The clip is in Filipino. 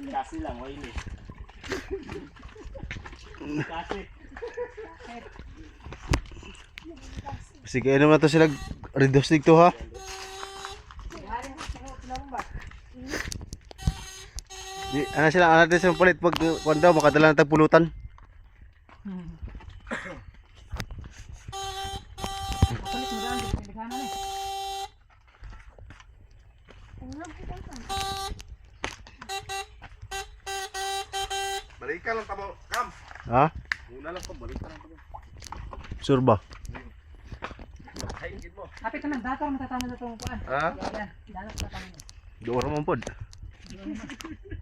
Kasi lang, wala. Kasi. Sige, ano na to sila reduce dito ha. Di, ano sila, ano natin sa palit pag kuwan daw, makadala ng tagpulutan. Palit mo daan, pinagana na eh. Balikan lang tamo, Kam. Ha? Muna lang ko, balikan lang tamo. Sure ba? Haingin mo. Kapit naman, dato matatama na itong kuan. Ha? Yan, dato matatama na. Doon naman pod. Doon naman.